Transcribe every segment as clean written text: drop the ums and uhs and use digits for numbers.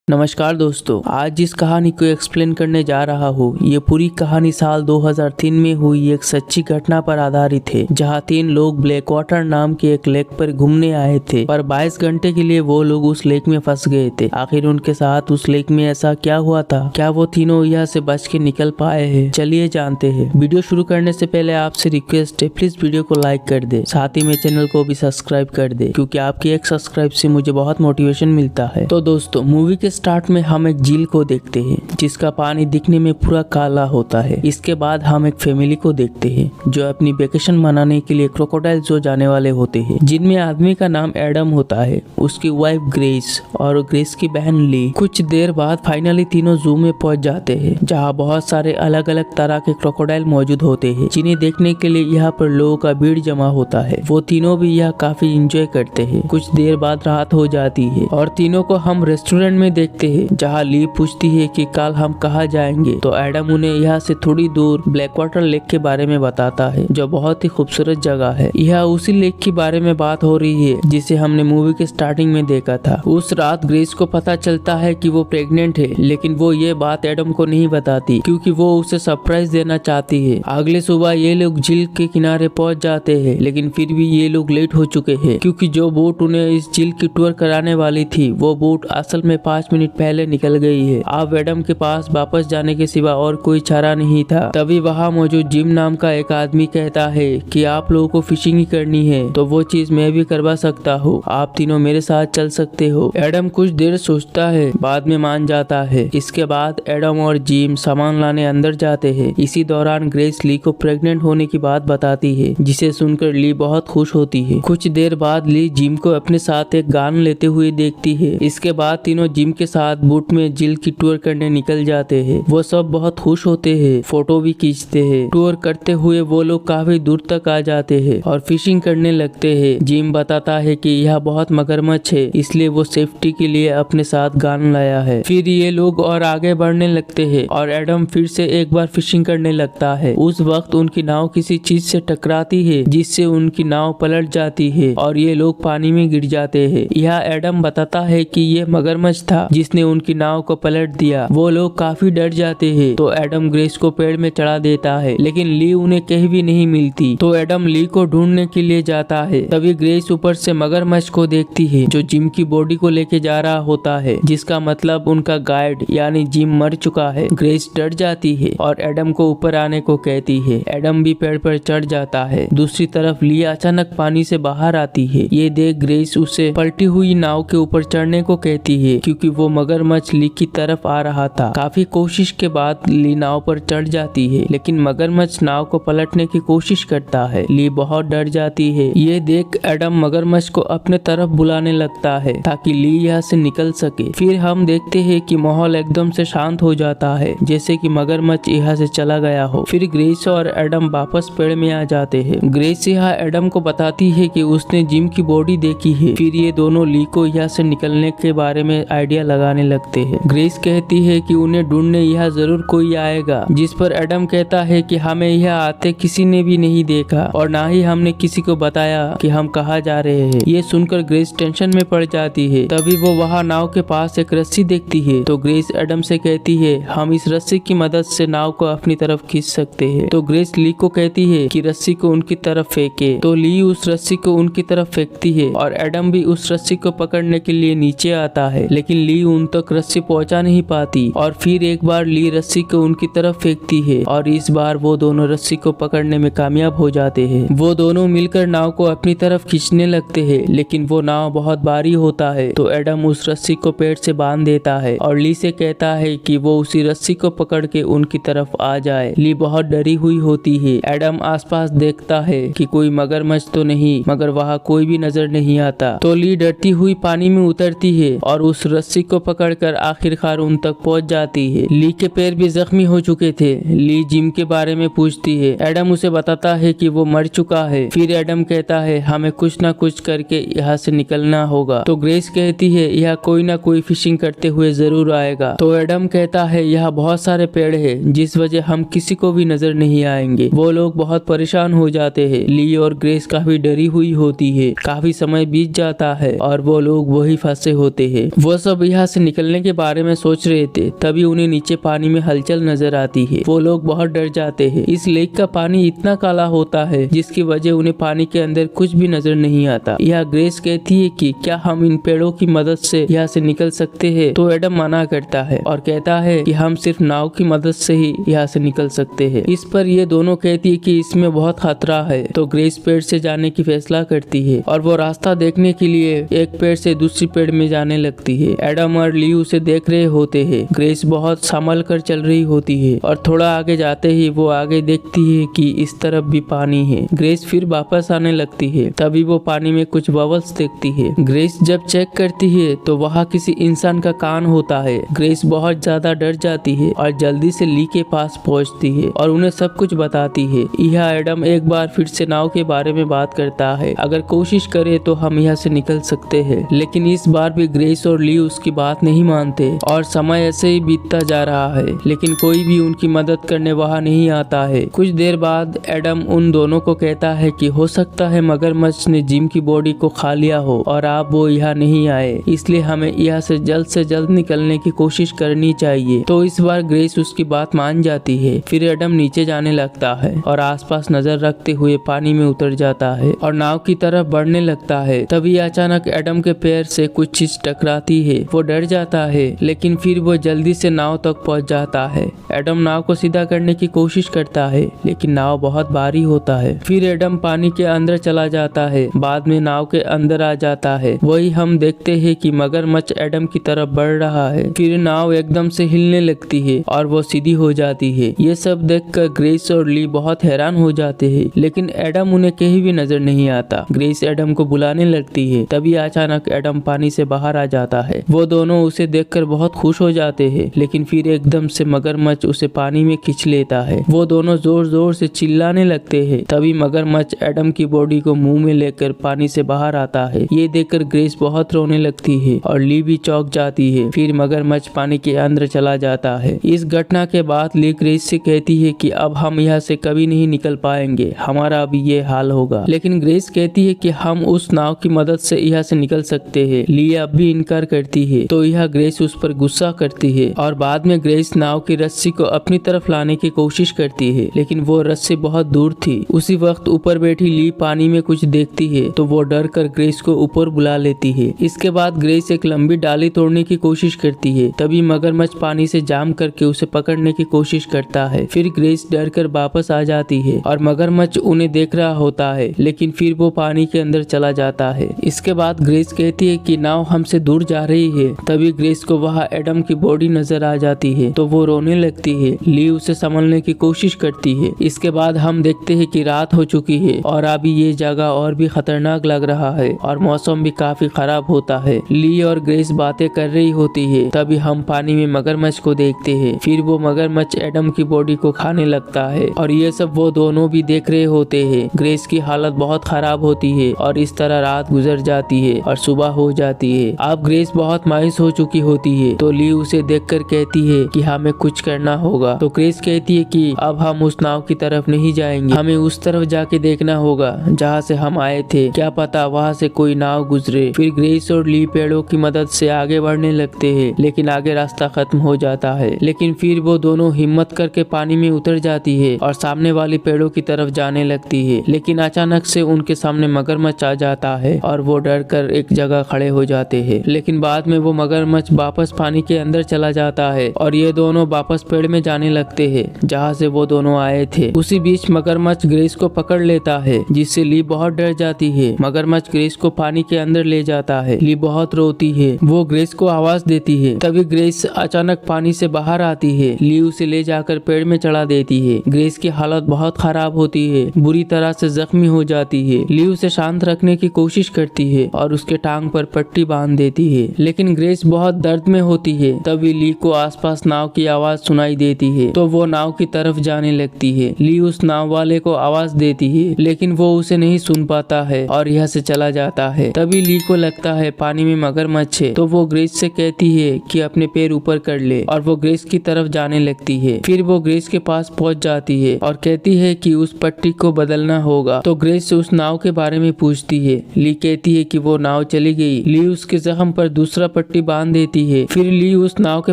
नमस्कार दोस्तों, आज जिस कहानी को एक्सप्लेन करने जा रहा हूँ ये पूरी कहानी साल 2003 में हुई एक सच्ची घटना पर आधारित है, जहाँ 3 लोग ब्लैक वाटर नाम के एक लेक पर घूमने आए थे, पर 22 घंटे के लिए वो लोग उस लेक में फंस गए थे। आखिर उनके साथ उस लेक में ऐसा क्या हुआ था? क्या वो तीनों यहाँ से बच के निकल पाए हैं? चलिए जानते हैं। वीडियो शुरू करने से पहले आपसे रिक्वेस्ट है, प्लीज वीडियो को लाइक कर दे, साथ ही में चैनल को भी सब्सक्राइब कर दे, क्योंकि आपकी एक सब्सक्राइब से मुझे बहुत मोटिवेशन मिलता है। तो दोस्तों, मूवी के स्टार्ट में हम एक झील को देखते हैं जिसका पानी दिखने में पूरा काला होता है। इसके बाद हम एक फैमिली को देखते हैं जो अपनी वेकेशन मनाने के लिए क्रोकोडाइल ज़ू जाने वाले होते हैं, जिनमें आदमी का नाम एडम होता है, उसकी वाइफ ग्रेस और ग्रेस की बहन ली। कुछ देर बाद फाइनली तीनों जू में पहुंच जाते हैं, जहां बहुत सारे अलग अलग तरह के क्रोकोडाइल मौजूद होते हैं, जिन्हें देखने के लिए यहाँ पर लोगों का भीड़ जमा होता है। वो तीनों भी यह काफी इंजॉय करते हैं। कुछ देर बाद रात हो जाती है और तीनों को हम रेस्टोरेंट में देखते हैं, जहाँ ली पूछती है कि कल हम कहाँ जाएंगे। तो एडम उन्हें यहाँ से थोड़ी दूर ब्लैक वाटर लेक के बारे में बताता है, जो बहुत ही खूबसूरत जगह है। यह उसी लेक के बारे में बात हो रही है जिसे हमने मूवी के स्टार्टिंग में देखा था। उस रात ग्रेस को पता चलता है कि वो प्रेग्नेंट है, लेकिन वो ये बात एडम को नहीं बताती क्योंकि वो उसे सरप्राइज देना चाहती है। अगले सुबह ये लोग झील के किनारे पहुंच जाते हैं, लेकिन फिर भी ये लोग लेट हो चुके हैं, क्योंकि जो बोट उन्हें इस झील की टूर कराने वाली थी वो बोट असल में 5 मिनट पहले निकल गई है। अब एडम के पास वापस जाने के सिवा और कोई चारा नहीं था। तभी वहाँ मौजूद जिम नाम का एक आदमी कहता है कि आप लोगों को फिशिंग ही करनी है तो वो चीज मैं भी करवा सकता हूँ, आप तीनों मेरे साथ चल सकते हो। एडम कुछ देर सोचता है, बाद में मान जाता है। इसके बाद एडम और जिम सामान लाने अंदर जाते हैं। इसी दौरान ग्रेस ली को प्रेग्नेंट होने की बात बताती है, जिसे सुनकर ली बहुत खुश होती है। कुछ देर बाद ली जिम को अपने साथ एक गान लेते हुए देखती है। इसके बाद तीनों जिम के साथ बोट में झील की टूर करने निकल जाते हैं। वो सब बहुत खुश होते हैं, फोटो भी खींचते हैं। टूर करते हुए वो लोग काफी दूर तक आ जाते हैं और फिशिंग करने लगते हैं। जिम बताता है कि यह बहुत मगरमच्छ है, इसलिए वो सेफ्टी के लिए अपने साथ गान लाया है। फिर ये लोग और आगे बढ़ने लगते हैं और एडम फिर से एक बार फिशिंग करने लगता है। उस वक्त उनकी नाव किसी चीज से टकराती है, जिससे उनकी नाव पलट जाती है और ये लोग पानी में गिर जाते हैं। यह एडम बताता है कि ये मगरमच्छ था जिसने उनकी नाव को पलट दिया। वो लोग काफी डर जाते हैं, तो एडम ग्रेस को पेड़ में चढ़ा देता है, लेकिन ली उन्हें कहीं भी नहीं मिलती। तो एडम ली को ढूंढने के लिए जाता है। तभी ग्रेस ऊपर से मगरमच्छ को देखती है, जो जिम की बॉडी को लेके जा रहा होता है, जिसका मतलब उनका गाइड यानी जिम मर चुका है। ग्रेस डर जाती है और एडम को ऊपर आने को कहती है। एडम भी पेड़ पर चढ़ जाता है। दूसरी तरफ ली अचानक पानी से बाहर आती है। ये देख ग्रेस उसे पलटी हुई नाव के ऊपर चढ़ने को कहती है, क्योंकि वो मगरमच्छ ली की तरफ आ रहा था। काफी कोशिश के बाद ली नाव पर चढ़ जाती है, लेकिन मगरमच्छ नाव को पलटने की कोशिश करता है। ली बहुत डर जाती है। ये देख एडम मगरमच्छ को अपने तरफ बुलाने लगता है ताकि ली यहाँ से निकल सके। फिर हम देखते हैं कि माहौल एकदम से शांत हो जाता है, जैसे कि मगरमच्छ यहाँ से चला गया हो। फिर ग्रेस और एडम वापस पेड़ में आ जाते हैं। ग्रेस यहाँ एडम को बताती है कि उसने जिम की बॉडी देखी है। फिर ये दोनों ली को यहाँ से निकलने के बारे में आइडिया लगाने लगते हैं। ग्रेस कहती है कि उन्हें ढूंढने यहाँ जरूर कोई आएगा, जिस पर एडम कहता है कि हमें यहाँ आते किसी ने भी नहीं देखा और ना ही हमने किसी को बताया कि हम कहाँ जा रहे हैं। ये सुनकर ग्रेस टेंशन में पड़ जाती है। तभी वो वहाँ नाव के पास एक रस्सी देखती है, तो ग्रेस एडम से कहती है हम इस रस्सी की मदद से नाव को अपनी तरफ खींच सकते हैं। तो ग्रेस ली को कहती है कि रस्सी को उनकी तरफ फेंके। तो ली उस रस्सी को उनकी तरफ फेंकती है और एडम भी उस रस्सी को पकड़ने के लिए नीचे आता है, लेकिन ली उन तक रस्सी पहुंचा नहीं पाती। और फिर एक बार ली रस्सी को उनकी तरफ फेंकती है और इस बार वो दोनों रस्सी को पकड़ने में कामयाब हो जाते हैं। वो दोनों मिलकर नाव को अपनी तरफ खींचने लगते हैं, लेकिन वो नाव बहुत भारी होता है। तो एडम उस रस्सी को पेड़ से बांध देता है और ली से कहता है कि वो उसी रस्सी को पकड़ के उनकी तरफ आ जाए। ली बहुत डरी हुई होती है। एडम आसपास देखता है कि कोई मगरमच्छ तो नहीं, मगर वहाँ कोई भी नजर नहीं आता। तो ली डरती हुई पानी में उतरती है और उस रस्सी को पकड़कर आखिरकार उन तक पहुंच जाती है। ली के पैर भी जख्मी हो चुके थे। ली जिम के बारे में पूछती है। एडम उसे बताता है कि वो मर चुका है। फिर एडम कहता है हमें कुछ ना कुछ करके यहाँ से निकलना होगा। तो ग्रेस कहती है यह कोई ना कोई फिशिंग करते हुए जरूर आएगा। तो एडम कहता है यहाँ बहुत सारे पेड़ है, जिस वजह हम किसी को भी नजर नहीं आएंगे। वो लोग बहुत परेशान हो जाते हैं। ली और ग्रेस काफी डरी हुई होती है। काफी समय बीत जाता है और वो लोग वही फंसे होते हैं। वो सब यहाँ से निकलने के बारे में सोच रहे थे, तभी उन्हें नीचे पानी में हलचल नजर आती है। वो लोग बहुत डर जाते हैं। इस लेक का पानी इतना काला होता है जिसकी वजह उन्हें पानी के अंदर कुछ भी नजर नहीं आता। यह ग्रेस कहती है कि क्या हम इन पेड़ों की मदद से यहाँ से निकल सकते हैं, तो एडम मना करता है और कहता है कि हम सिर्फ नाव की मदद से ही यहाँ से निकल सकते हैं। इस पर ये दोनों कहती है कि इसमें बहुत खतरा है, तो ग्रेस पेड़ से जाने की फैसला करती है और वो रास्ता देखने के लिए एक पेड़ से दूसरी पेड़ में जाने लगती है। एडम और ली उसे देख रहे होते हैं। ग्रेस बहुत संभल कर चल रही होती है और थोड़ा आगे जाते ही वो आगे देखती है कि इस तरफ भी पानी है। ग्रेस फिर वापस आने लगती है, तभी वो पानी में कुछ बबल्स देखती है। ग्रेस जब चेक करती है तो वहाँ किसी इंसान का कान होता है। ग्रेस बहुत ज्यादा डर जाती है और जल्दी से ली के पास पहुँचती है और उन्हें सब कुछ बताती है। यह एडम एक बार फिर से नाव के बारे में बात करता है। अगर कोशिश करे तो हम यहाँ से निकल सकते हैं, लेकिन इस बार भी ग्रेस और ली उसकी बात नहीं मानते और समय ऐसे ही बीतता जा रहा है, लेकिन कोई भी उनकी मदद करने वहाँ नहीं आता है। कुछ देर बाद एडम उन दोनों को कहता है कि हो सकता है मगरमच्छ ने जिम की बॉडी को खा लिया हो और आप वो यहाँ नहीं आए, इसलिए हमें यहाँ से जल्द निकलने की कोशिश करनी चाहिए। तो इस बार ग्रेस उसकी बात मान जाती है। फिर एडम नीचे जाने लगता है और आसपास नजर रखते हुए पानी में उतर जाता है और नाव की तरफ बढ़ने लगता है। तभी अचानक एडम के पैर से कुछ चीज टकराती है। वो डर जाता है, लेकिन फिर वो जल्दी से नाव तक पहुंच जाता है। एडम नाव को सीधा करने की कोशिश करता है, लेकिन नाव बहुत भारी होता है। फिर एडम पानी के अंदर चला जाता है, बाद में नाव के अंदर आ जाता है। वही हम देखते हैं कि मगरमच्छ एडम की तरफ बढ़ रहा है। फिर नाव एकदम से हिलने लगती है और वो सीधी हो जाती है। ये सब देखकर ग्रेस और ली बहुत हैरान हो जाते हैं, लेकिन एडम उन्हें कहीं भी नजर नहीं आता। ग्रेस एडम को बुलाने लगती है, तभी अचानक एडम पानी से बाहर आ जाता है। वो दोनों उसे देखकर बहुत खुश हो जाते हैं, लेकिन फिर एकदम से मगरमच्छ उसे पानी में खींच लेता है। वो दोनों जोर जोर से चिल्लाने लगते हैं। तभी मगरमच्छ एडम की बॉडी को मुंह में लेकर पानी से बाहर आता है। ये देखकर ग्रेस बहुत रोने लगती है और ली भी चौंक जाती है। फिर मगरमच्छ पानी के अंदर चला जाता है। इस घटना के बाद ली ग्रेस से कहती है कि अब हम यहाँ से कभी नहीं निकल पाएंगे, हमारा अभी ये हाल होगा। लेकिन ग्रेस कहती है कि हम उस नाव की मदद से यहाँ से निकल सकते हैं। ली अब भी इनकार करती है, तो यह ग्रेस उस पर गुस्सा करती है और बाद में ग्रेस नाव की रस्सी को अपनी तरफ लाने की कोशिश करती है, लेकिन वो रस्सी बहुत दूर थी। उसी वक्त ऊपर बैठी ली पानी में कुछ देखती है, तो वो डर कर ग्रेस को ऊपर बुला लेती है। इसके बाद ग्रेस एक लंबी डाली तोड़ने की कोशिश करती है, तभी मगरमच्छ पानी से जाम करके उसे पकड़ने की कोशिश करता है। फिर ग्रेस डर कर वापस आ जाती है और मगरमच्छ उन्हें देख रहा होता है, लेकिन फिर वो पानी के अंदर चला जाता है। इसके बाद ग्रेस कहती है कि नाव हमसे दूर जा रही है। तभी ग्रेस को वहाँ एडम की बॉडी नजर आ जाती है, तो वो रोने लगती है। ली उसे संभलने की कोशिश करती है। इसके बाद हम देखते हैं कि रात हो चुकी है और अभी ये जगह और भी खतरनाक लग रहा है और मौसम भी काफी खराब होता है। ली और ग्रेस बातें कर रही होती है, तभी हम पानी में मगरमच्छ को देखते हैं। फिर वो मगरमच्छ एडम की बॉडी को खाने लगता है और ये सब वो दोनों भी देख रहे होते हैं। ग्रेस की हालत बहुत खराब होती है और इस तरह रात गुजर जाती है और सुबह हो जाती है। अब ग्रेस बहुत मायूस हो चुकी होती है, तो ली उसे देखकर कहती है कि हमें कुछ करना होगा। तो ग्रेस कहती है कि अब हम उस नाव की तरफ नहीं जाएंगे, हमें उस तरफ जाके देखना होगा जहाँ से हम आए थे, क्या पता वहाँ से कोई नाव गुजरे। फिर ग्रेस और ली पेड़ों की मदद से आगे बढ़ने लगते हैं, लेकिन आगे रास्ता खत्म हो जाता है। लेकिन फिर वो दोनों हिम्मत करके पानी में उतर जाती है और सामने वाली पेड़ों की तरफ जाने लगती है, लेकिन अचानक से उनके सामने मगरमच्छ आ जाता है और वो डर कर एक जगह खड़े हो जाते हैं। लेकिन बाद में वो मगरमच्छ वापस पानी के अंदर चला जाता है और ये दोनों वापस पेड़ में जाने लगते हैं जहाँ से वो दोनों आए थे। उसी बीच मगरमच्छ ग्रेस को पकड़ लेता है, जिससे ली बहुत डर जाती है। मगरमच्छ ग्रेस को पानी के अंदर ले जाता है। ली बहुत रोती है, वो ग्रेस को आवाज देती है। तभी ग्रेस अचानक पानी से बाहर आती है। ली उसे ले जाकर पेड़ में चढ़ा देती है। ग्रेस की हालत बहुत खराब होती है, बुरी तरह से जख्मी हो जाती है। ली उसे शांत रखने की कोशिश करती है और उसके टांग पर पट्टी बांध देती है, लेकिन ग्रेस बहुत दर्द में होती है। तभी ली को आसपास नाव की आवाज सुनाई देती है, तो वो नाव की तरफ जाने लगती है। ली उस नाव वाले को आवाज देती है, लेकिन वो उसे नहीं सुन पाता है और यहाँ से चला जाता है। तभी ली को लगता है पानी में मगरमच्छ है, तो वो ग्रेस से कहती है कि अपने पैर ऊपर कर ले और वो ग्रेस की तरफ जाने लगती है। फिर वो ग्रेस के पास पहुंच जाती है और कहती है कि उस पट्टी को बदलना होगा। तो ग्रेस उस नाव के बारे में पूछती है। ली कहती है कि वो नाव चली गई। ली उसके जख्म पर दूसरा पट्टी पट्टी बांध देती है। फिर ली उस नाव के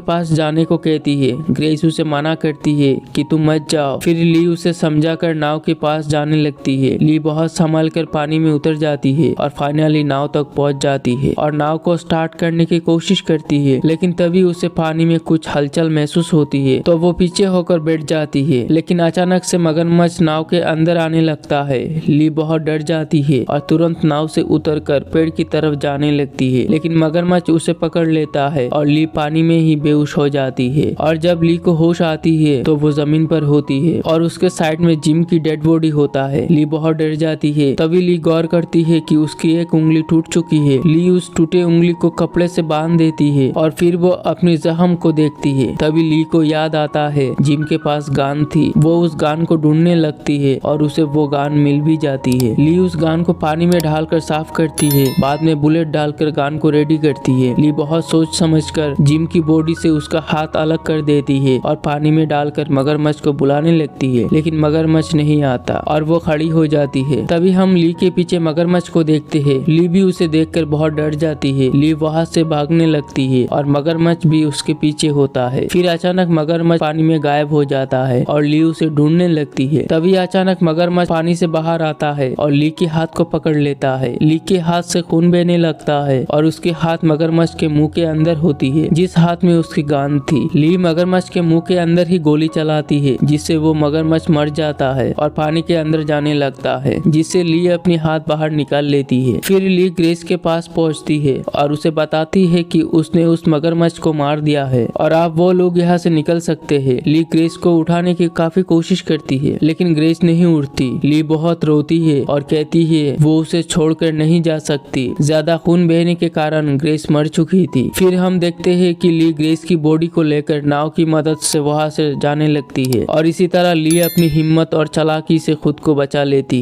पास जाने को कहती है। ग्रेस उसे मना करती है कि तुम मत जाओ। फिर ली उसे समझाकर नाव के पास जाने लगती है। ली बहुत संभल कर पानी में उतर जाती है और फाइनली नाव तक पहुंच जाती है और नाव को स्टार्ट करने की कोशिश करती है, लेकिन तभी उसे पानी में कुछ हलचल महसूस होती है तो वो पीछे होकर बैठ जाती है। लेकिन अचानक से मगरमच्छ नाव के अंदर आने लगता है। ली बहुत डर जाती है और तुरंत नाव से उतरकर पेड़ की तरफ जाने लगती है, लेकिन मगरमच्छ उसे पकड़ लेता है और ली पानी में ही बेहोश हो जाती है। और जब ली को होश आती है तो वो जमीन पर होती है और उसके साइड में जिम की डेड बॉडी होता है। ली बहुत डर जाती है। तभी ली गौर करती है कि उसकी एक उंगली टूट चुकी है। ली उस टूटे उंगली को कपड़े से बांध देती है और फिर वो अपनी जख्म को देखती है। तभी ली को याद आता है जिम के पास गान थी। वो उस गान को ढूंढने लगती है और उसे वो गान मिल भी जाती है। ली उस गान को पानी में ढालकर साफ करती है, बाद में बुलेट डालकर गान को रेडी करती है। ली बहुत सोच समझकर जिम की बॉडी से उसका हाथ अलग कर देती है और पानी में डालकर मगरमच्छ को बुलाने लगती है, लेकिन मगरमच्छ नहीं आता और वो खड़ी हो जाती है। तभी हम ली के पीछे मगरमच्छ को देखते हैं। ली भी उसे देखकर बहुत डर जाती है। ली वहाँ से भागने लगती है और मगरमच्छ भी उसके पीछे होता है। फिर अचानक मगरमच्छ पानी में गायब हो जाता है और ली उसे ढूंढने लगती है। तभी अचानक मगरमच्छ पानी से बाहर आता है और ली के हाथ को पकड़ लेता है। ली के हाथ से खून बहने लगता है और उसके हाथ मगरमच्छ के मुंह के अंदर होती है, जिस हाथ में उसकी गान थी। ली मगरमच्छ के मुंह के अंदर ही गोली चलाती है, जिससे वो मगरमच्छ मर जाता है और पानी के अंदर जाने लगता है, जिससे ली अपनी हाथ बाहर निकाल लेती है। फिर ली ग्रेस के पास पहुंचती है और उसे बताती है कि उसने उस मगरमच्छ को मार दिया है और अब वो लोग यहाँ से निकल सकते हैं। ली ग्रेस को उठाने की काफी कोशिश करती है, लेकिन ग्रेस नहीं उठती। ली बहुत रोती है और कहती है वो उसे छोड़कर नहीं जा सकती। ज्यादा खून बहने के कारण ग्रेस मर चुकी थी। फिर हम देखते हैं कि ली ग्रेस की बॉडी को लेकर नाव की मदद से वहाँ से जाने लगती है और इसी तरह ली अपनी हिम्मत और चालाकी से खुद को बचा लेती है।